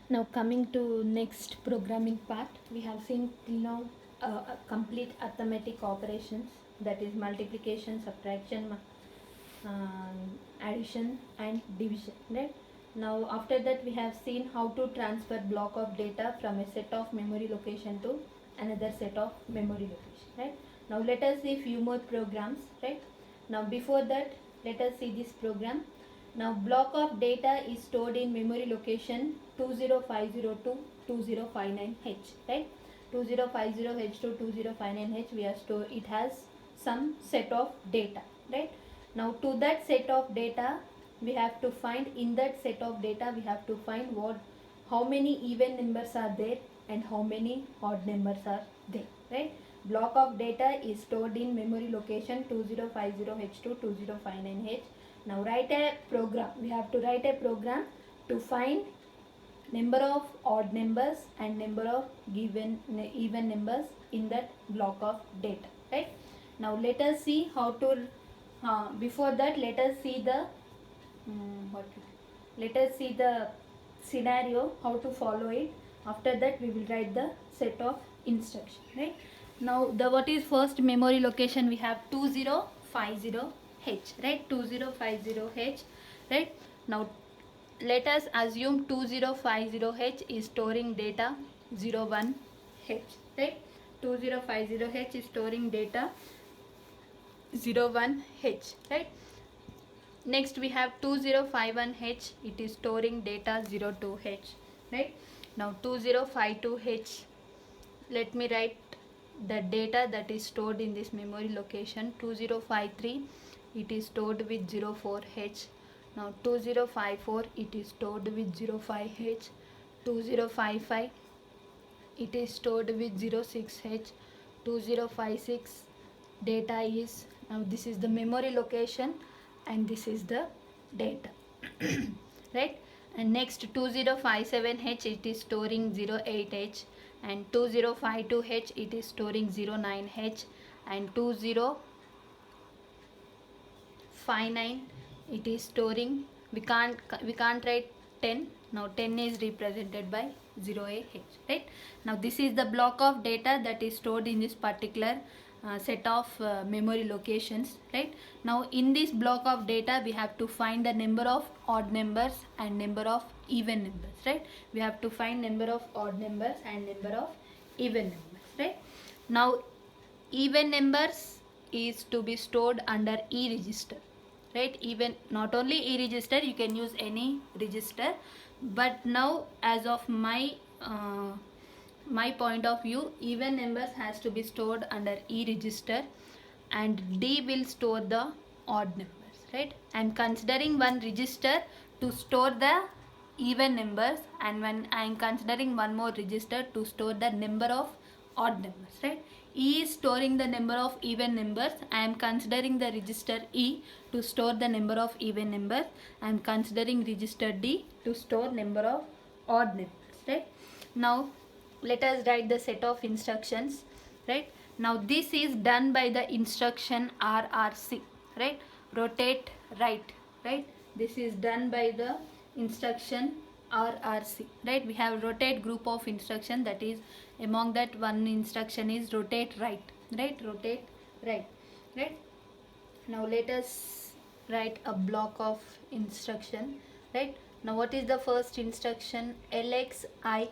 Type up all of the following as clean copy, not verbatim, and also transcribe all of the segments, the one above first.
Now coming to next programming part, we have seen till now complete arithmetic operations, that is multiplication, subtraction, addition and division, right? Now after that we have seen how to transfer block of data from a set of memory location to another set of memory location, right? Now let us see few more programs, right? Now before that, let us see this program. Now block of data is stored in memory location 20502 to 2059H, right? 2050H to 2059H we are stored, it has some set of data, right? Now to that set of data we have to find, in that set of data we have to find what, how many even numbers are there and how many odd numbers are there, right? Block of data is stored in memory location 2050H to 2059H. Now write a program, we have to write a program to find number of odd numbers and number of given even numbers in that block of data, right? Now let us see how to before that let us see the let us see the scenario how to follow it. After that we will write the set of instruction, right? Now the what is first memory location, we have 2050H, right? 2050H, right? Now let us assume 2050H is storing data 01H, right? 2050H is storing data 01H, right? Next we have 2051H, it is storing data 02H, right? Now 2052H, let me write the data that is stored in this memory location. 2053, it is stored with 04H. Now 2054, it is stored with 05H. 2055, it is stored with 06H. 2056, data is, now this is the memory location and this is the data right? And next 2057H, it is storing 08H, and 2052H, it is storing 09H, and 2059, it is storing, we can't write 10. Now 10 is represented by 0AH, right? Now this is the block of data that is stored in this particular set of memory locations, right? Now in this block of data we have to find the number of odd numbers and number of even numbers, right? We have to find number of odd numbers and number of even numbers, right? Now even numbers is to be stored under E register, right? Even not only E register, you can use any register, but now as of my point of view, even numbers has to be stored under E register and D will store the odd numbers, right? I am considering one register to store the even numbers, and when I am considering one more register to store the number of odd numbers, right? E is storing the number of even numbers. I am considering the register E to store the number of even numbers. I am considering register D to store number of odd numbers, right? Now let us write the set of instructions, right? Now this is done by the instruction RRC, right? Rotate right, right? This is done by the instruction RRC, right? We have rotate group of instruction, that is among that one instruction is rotate right, right? Rotate right, right? Now let us write a block of instruction, right? Now what is the first instruction? LXI,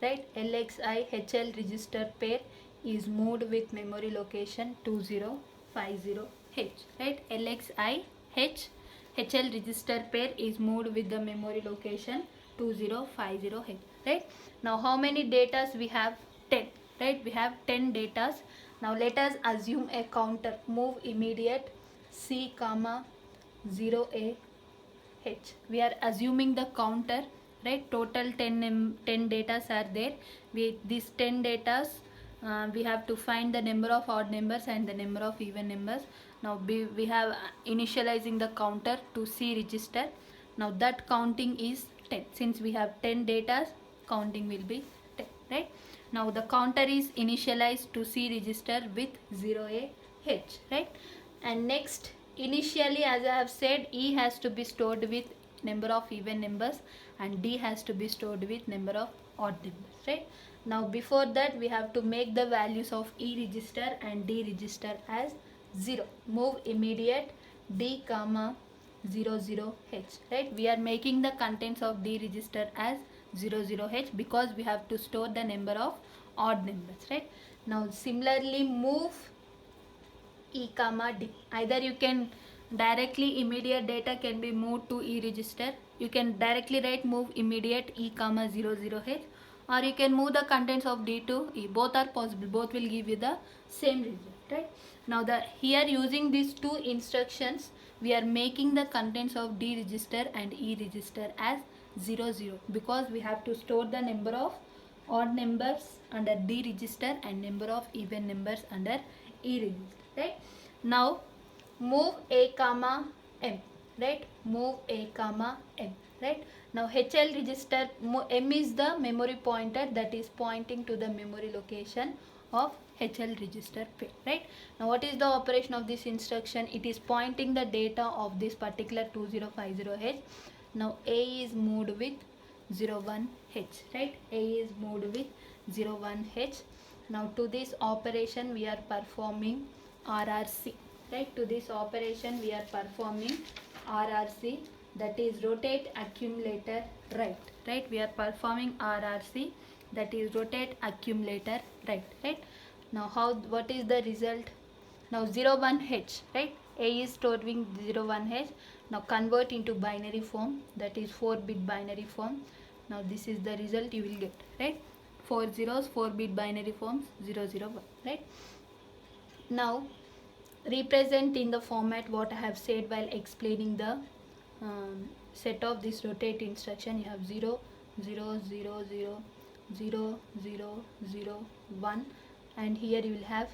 right? LXI HL register pair is moved with memory location 2050H, right? LXI HL register pair is moved with the memory location 2050H, right? Now how many datas we have? 10, right? We have 10 datas. Now let us assume a counter move immediate C comma 0AH. We are assuming the counter, right? Total 10 datas are there. With these 10 datas we have to find the number of odd numbers and the number of even numbers. Now we have initializing the counter to C register. Now that counting is 10. Since we have 10 datas, counting will be 10, right? Now the counter is initialized to C register with 0AH, right? And next, initially as I have said, E has to be stored with number of even numbers, and D has to be stored with number of odd numbers, right? Now before that we have to make the values of E register and D register as 0. Move immediate D comma 00H, right? We are making the contents of D register as 00H because we have to store the number of odd numbers, right? Now similarly move E comma D. Either you can directly immediate data can be moved to E register. You can directly write move immediate E comma 00H, or you can move the contents of D to E. Both are possible. Both will give you the same result, right? Now here using these two instructions, we are making the contents of D register and E register as 00 because we have to store the number of odd numbers under D register and number of even numbers under E register, right? Now move A comma M, right? Move A comma M, right? Now HL register, M is the memory pointer that is pointing to the memory location of HL register pin, right? Now what is the operation of this instruction? It is pointing the data of this particular 2050H. Now A is moved with 01H, right? A is moved with 01H. Now to this operation we are performing RRC, right? To this operation we are performing RRC, that is rotate accumulator right, right? We are performing RRC, that is rotate accumulator right, right? Now what is the result? Now 01H, right? A is storing 01H. Now convert into binary form, that is 4-bit binary form. Now this is the result you will get, right? 4 zeros, 4-bit binary forms 001, right? Now represent in the format what I have said while explaining the set of this rotate instruction. You have 0 0 0 0 0 0 0 1, and here you will have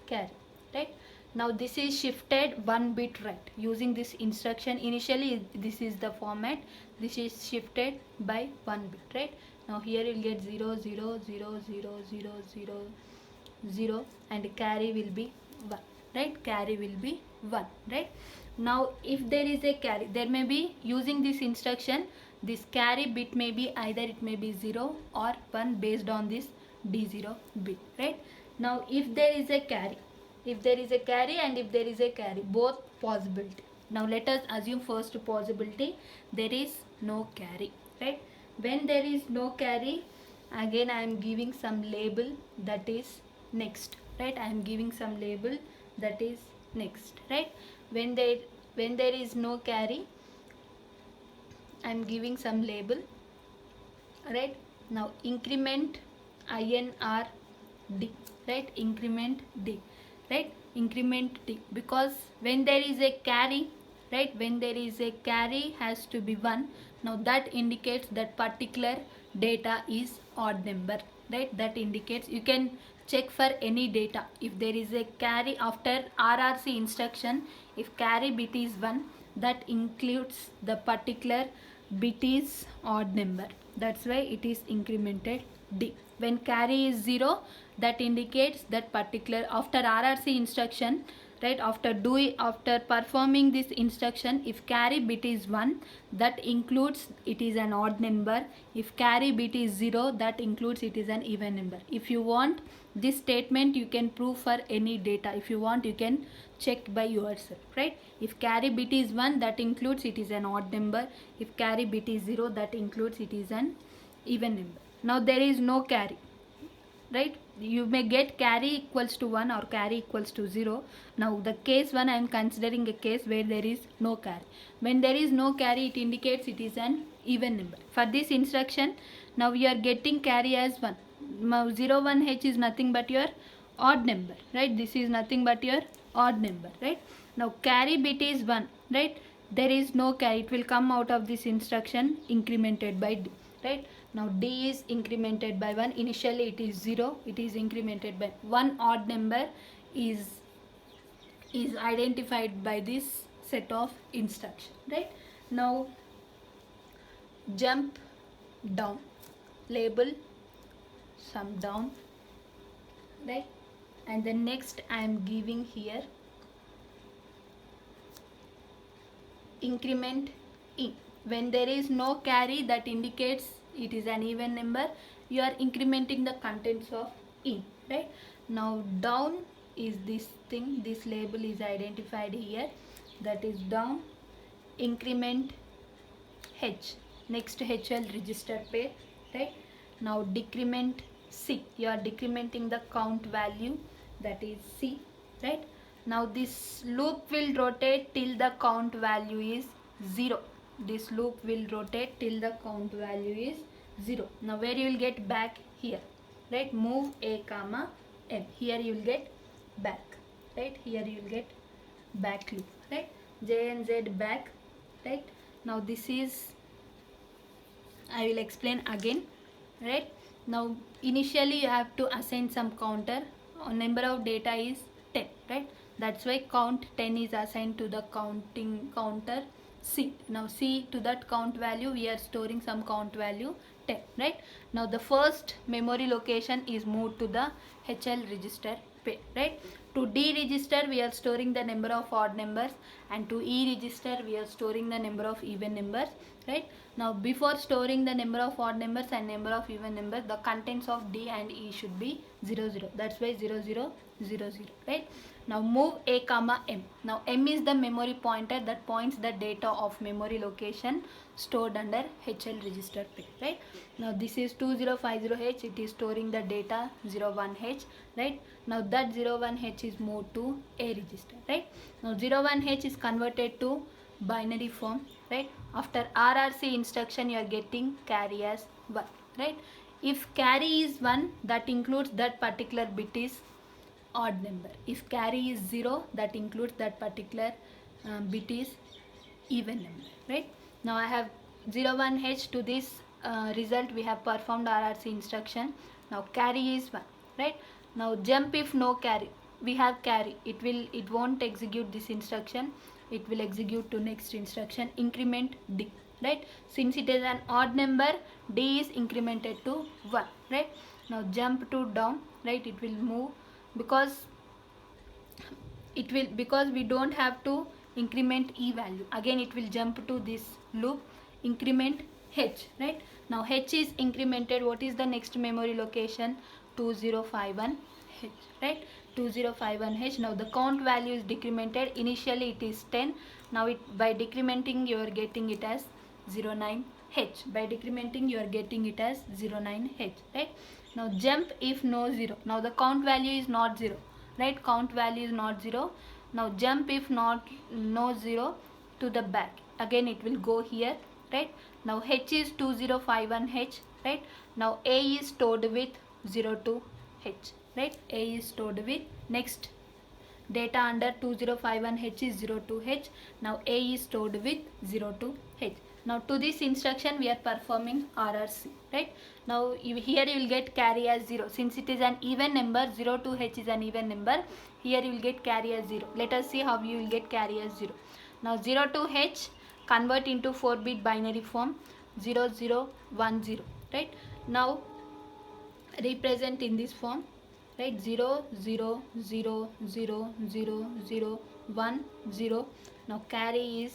carry, right? Now this is shifted 1 bit right using this instruction. Initially this is the format, this is shifted by 1 bit, right? Now here you will get 0 0 0 0 0 0 0 and carry will be 1, right? Carry will be 1, right? Now if there is a carry, there may be, using this instruction, this carry bit may be either it may be 0 or 1 based on this D0 bit, right? Now if there is a carry, if there is a carry and if there is a carry, both possibility. Now let us assume first possibility, there is no carry, right? When there is no carry, again I am giving some label, that is next, right? I am giving some label, that is next, right? When there is no carry, I am giving some label, right? Now increment INR D, right? Increment D, right? Increment D, because when there is a carry, right? When there is a carry has to be 1. Now that indicates that particular data is odd number, right? That indicates, you can check for any data. If there is a carry after RRC instruction, if carry bit is 1, that includes the particular bit is odd number. That's why it is incremented D. When carry is 0, that indicates that particular, after RRC instruction, right, after performing this instruction, if carry bit is 1, that includes it is an odd number. If carry bit is 0, that includes it is an even number. If you want this statement, you can prove for any data. If you want, you can check by yourself, right? If carry bit is 1, that includes it is an odd number. If carry bit is 0, that includes it is an even number. Now there is no carry, right? You may get carry equals to 1 or carry equals to 0. Now the case 1, I am considering a case where there is no carry. When there is no carry, it indicates it is an even number. For this instruction, now we are getting carry as 1. Now 01H is nothing but your odd number, right? This is nothing but your odd number, right? Now carry bit is 1, right? There is no carry, it will come out of this instruction incremented by D, right? Now D is incremented by 1. Initially it is 0, it is incremented by 1 odd number is identified by this set of instruction, right? Now jump down, label some down, right? And then next I am giving here increment in, when there is no carry, that indicates it is an even number. You are incrementing the contents of in, right? Now down is this thing, this label is identified here, that is down, increment H, next HL register pair, right? Now decrement C, you are decrementing the count value, that is C, right? Now this loop will rotate till the count value is 0. This loop will rotate till the count value is 0. Now where you will get back? Here, right? Move A comma M, here you will get back, right? Here you will get back loop, right? J and Z back, right? Now this is, I will explain again, right? Now initially you have to assign some counter. Number of data is 10, right? That's why count 10 is assigned to the counting counter C. Now C, to that count value we are storing some count value 10, right? Now the first memory location is moved to the HL register pair, right? To D register we are storing the number of odd numbers, and to E register we are storing the number of even numbers, right? Now before storing the number of odd numbers and number of even numbers, the contents of D and E should be 0 0. That's why 0 0 0 0, right? Now move A comma M. Now M is the memory pointer that points the data of memory location stored under HL register pair, right? Now this is 2050H, it is storing the data 01H, right? Now that 01H is moved to A register, right? Now 01H is converted to binary form, right? After RRC instruction you are getting carry as 1, right? If carry is 1, that includes that particular bit is odd number. If carry is 0, that includes that particular bit is even number, right? Now I have 01H, to this result we have performed RRC instruction. Now carry is 1, right? Now jump if no carry, we have carry, it won't execute this instruction, it will execute to next instruction, increment D, right? Since it is an odd number, D is incremented to 1, right? Now jump to down, right? It will move because we don't have to increment E value. Again it will jump to this loop, increment H, right? Now H is incremented. What is the next memory location? 2051H, right? 2051H. Now the count value is decremented. Initially it is 10. Now by decrementing you are getting it as 09H. By decrementing you are getting it as 09H, right? Now jump if no 0. Now the count value is not 0, right? Count value is not 0. Now jump if no 0 to the back. Again it will go here, right? Now H is 2051H, right? Now A is stored with 02H, right? A is stored with, next data under 2051H is 02H. Now A is stored with 02H. Now to this instruction we are performing RRC, right? Now here you will get carry as 0. Since it is an even number, 02H is an even number, here you will get carry as 0. Let us see how you will get carry as 0. Now 02H convert into 4-bit binary form, 0010, right? Now represent in this form, right? 0 0 0 0 0 0 1 0. Now carry is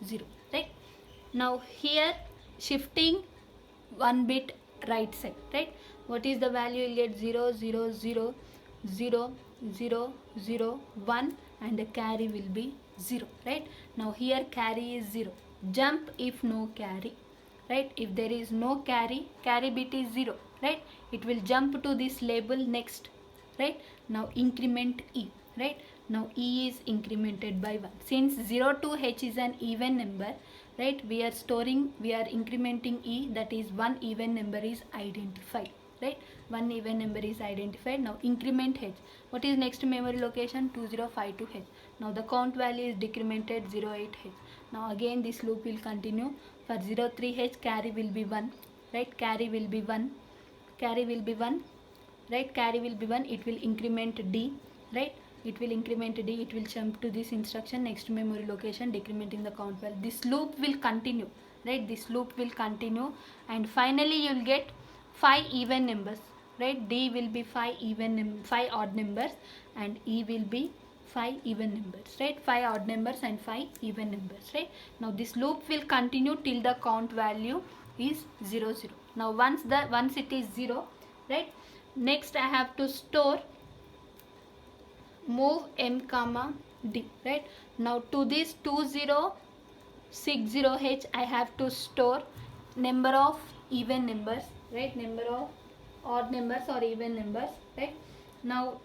0, right? Now here shifting 1 bit right side, right? What is the value? You will get 0 0 0 0 0 0 1 and the carry will be 0, right? Now here carry is 0. Jump if no carry, right? If there is no carry, carry bit is 0, right? It will jump to this label next, right? Now increment E, right? Now E is incremented by 1. Since 02H is an even number, right? We are incrementing E, that is one even number is identified, right? One even number is identified. Now increment H. What is next memory location? 2052H. Now the count value is decremented 08H. Now again this loop will continue. For 03H carry will be 1, right? Carry will be 1. Carry will be 1, right? Carry will be 1. It will increment D, right? It will increment D. It will jump to this instruction, next memory location, decrementing the count value. This loop will continue, right? This loop will continue, and finally you will get 5 even numbers, right? D will be 5 odd numbers and E will be 5 even numbers, right? 5 odd numbers and 5 even numbers, right? Now this loop will continue till the count value is 0 0. Now once it is 0, right, next I have to store move m comma d, right? Now to this 2060h I have to store number of even numbers, right? Number of odd numbers or even numbers, right? Now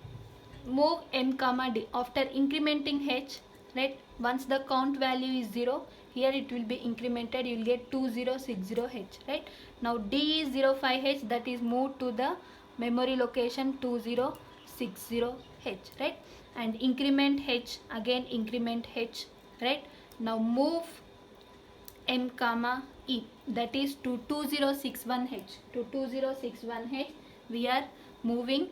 move m comma d after incrementing h, right? Once the count value is 0, here it will be incremented, you will get 2060h, right? Now d is 05h, that is moved to the memory location 2060h, right? And increment h, again increment h, right? Now move m comma e, that is to 2061h. To 2061h we are moving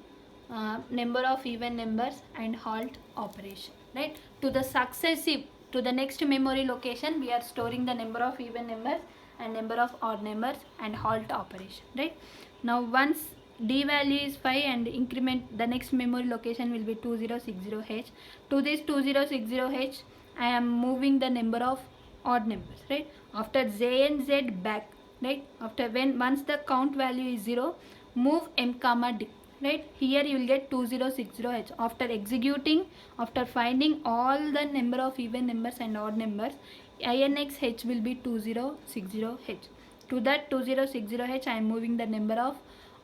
number of even numbers and halt operation, right? To the successive, to the next memory location we are storing the number of even numbers and number of odd numbers and halt operation, right? Now once d value is 5 and increment, the next memory location will be 2060h. To this 2060h I am moving the number of odd numbers, right? After j and z back, right? After once the count value is 0, move m comma d, right? Here you will get 2060h. After executing, after finding all the number of even numbers and odd numbers, INX h will be 2060h. To that 2060h I am moving the number of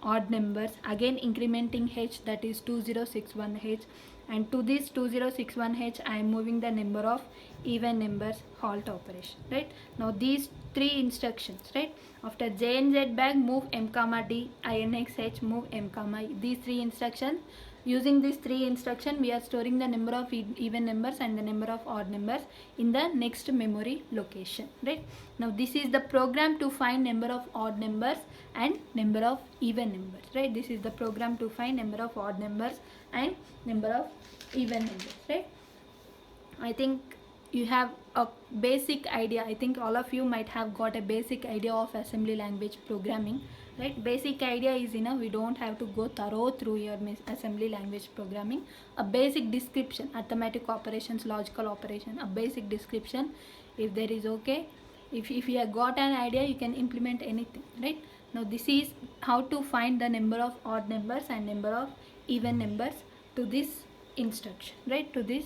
odd numbers, again incrementing h, that is 2061h, and to this 2061h I am moving the number of even numbers, halt operation, right? Now these three instructions, right? After j and z back, move m comma d, INX h, move m comma e. These three instructions, using these three instructions we are storing the number of even numbers and the number of odd numbers in the next memory location, right? Now this is the program to find number of odd numbers and number of even numbers, right? This is the program to find number of odd numbers and number of even numbers, right? I think you have a basic idea. I think all of you might have got a basic idea of assembly language programming, right? Basic idea is enough. We don't have to go thorough through your assembly language programming. A basic description, arithmetic operations, logical operation, a basic description, if there is okay. If you have got an idea, you can implement anything, right? Now this is how to find the number of odd numbers and number of even numbers to this instruction, right? To this,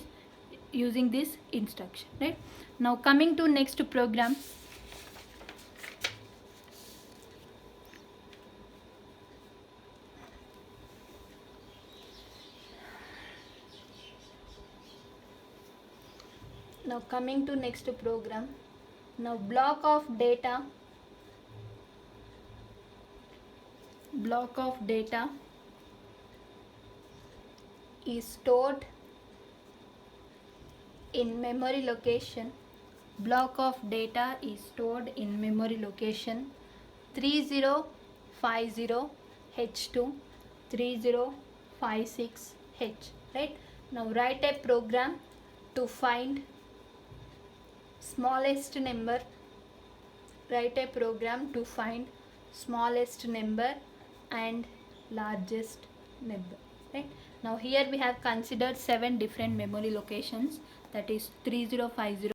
using this instruction, right? Now coming to next program. Now coming to next program. Now block of data is stored in memory location. Block of data is stored in memory location 3050h2 3056h, right? Now write a program to find smallest number. Write a program to find smallest number and largest number, right? Now here we have considered 7 different memory locations, that is 3050